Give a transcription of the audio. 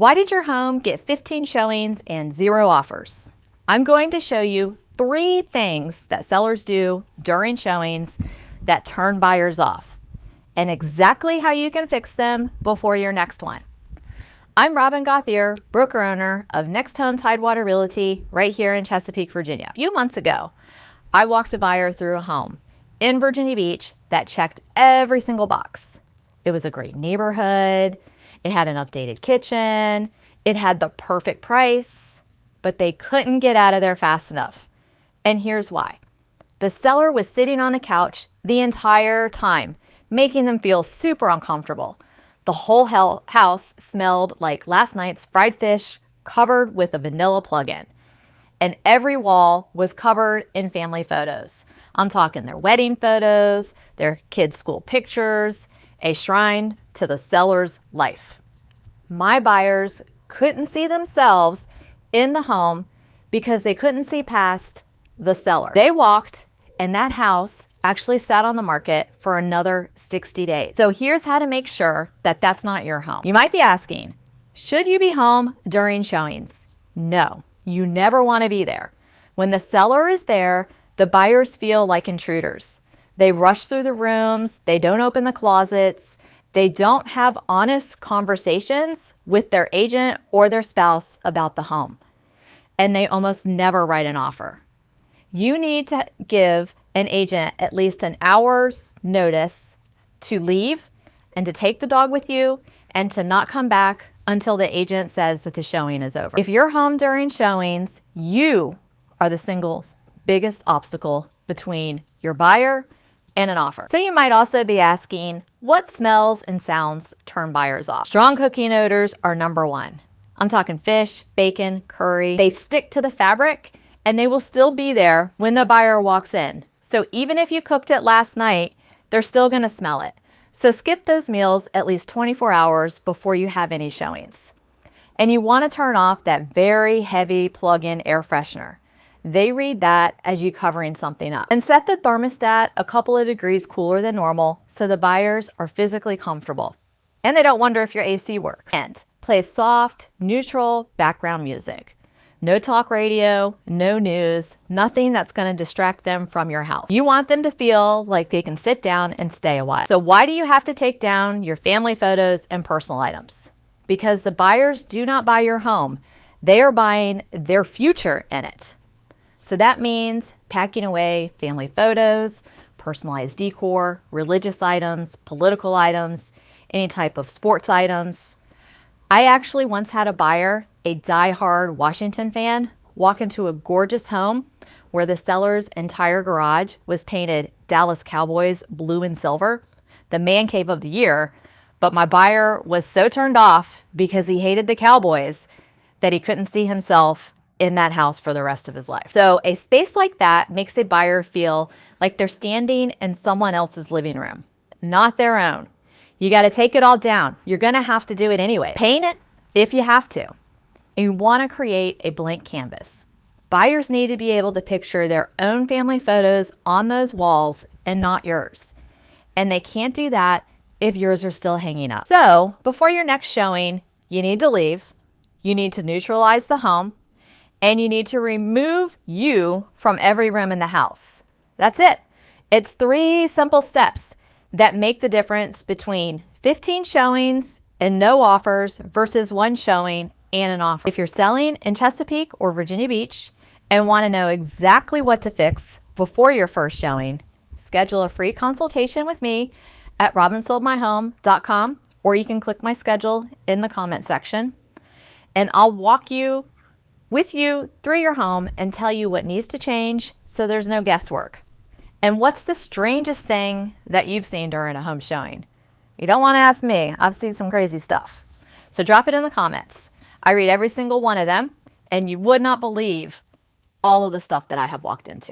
Why did your home get 15 showings and 0 offers? I'm going to show you 3 things that sellers do during showings that turn buyers off, and exactly how you can fix them before your next one. I'm Robin Gothier, broker owner of Next Home Tidewater Realty right here in Chesapeake, Virginia. A few months ago, I walked a buyer through a home in Virginia Beach that checked every single box. It was a great neighborhood. It had an updated kitchen. It had the perfect price, but they couldn't get out of there fast enough. And here's why. The seller was sitting on the couch the entire time, making them feel super uncomfortable. The whole house smelled like last night's fried fish covered with a vanilla plug-in. And every wall was covered in family photos. I'm talking their wedding photos, their kids' school pictures, a shrine to the seller's life. My buyers couldn't see themselves in the home because they couldn't see past the seller. They walked, and that house actually sat on the market for another 60 days. So here's how to make sure that that's not your home. You might be asking, should you be home during showings? No, you never want to be there. When the seller is there, the buyers feel like intruders. They rush through the rooms, they don't open the closets, they don't have honest conversations with their agent or their spouse about the home, and they almost never write an offer. You need to give an agent at least an hour's notice to leave and to take the dog with you and to not come back until the agent says that the showing is over. If you're home during showings, you are the single biggest obstacle between your buyer and an offer. So you might also be asking, what smells and sounds turn buyers off? Strong cooking odors are number one. I'm talking fish, bacon, curry. They stick to the fabric and they will still be there when the buyer walks in. So even if you cooked it last night, they're still gonna smell it. So skip those meals at least 24 hours before you have any showings. And you wanna turn off that very heavy plug-in air freshener. They read that as you covering something up. And set the thermostat a couple of degrees cooler than normal so the buyers are physically comfortable and they don't wonder if your AC works. And play soft, neutral background music. No talk radio, no news, nothing that's going to distract them from your house. You want them to feel like they can sit down and stay a while. So why do you have to take down your family photos and personal items? Because the buyers do not buy your home. They are buying their future in it. So that means packing away family photos, personalized decor, religious items, political items, any type of sports items. I actually once had a buyer, a die-hard Washington fan, walk into a gorgeous home where the seller's entire garage was painted Dallas Cowboys blue and silver, the man cave of the year, but my buyer was so turned off because he hated the Cowboys that he couldn't see himself in that house for the rest of his life. So a space like that makes a buyer feel like they're standing in someone else's living room, not their own. You got to take it all down. You're going to have to do it anyway. Paint it if you have to. And you want to create a blank canvas. Buyers need to be able to picture their own family photos on those walls and not yours. And they can't do that if yours are still hanging up. So before your next showing, you need to leave. You need to neutralize the home. And you need to remove you from every room in the house. That's it. It's 3 simple steps that make the difference between 15 showings and no offers versus 1 showing and an offer. If you're selling in Chesapeake or Virginia Beach and want to know exactly what to fix before your first showing, schedule a free consultation with me at robinsoldmyhome.com, or you can click my schedule in the comment section and I'll walk you with you through your home and tell you what needs to change so there's no guesswork. And what's the strangest thing that you've seen during a home showing? You don't want to ask me. I've seen some crazy stuff. So drop it in the comments. I read every single one of them, and you would not believe all of the stuff that I have walked into.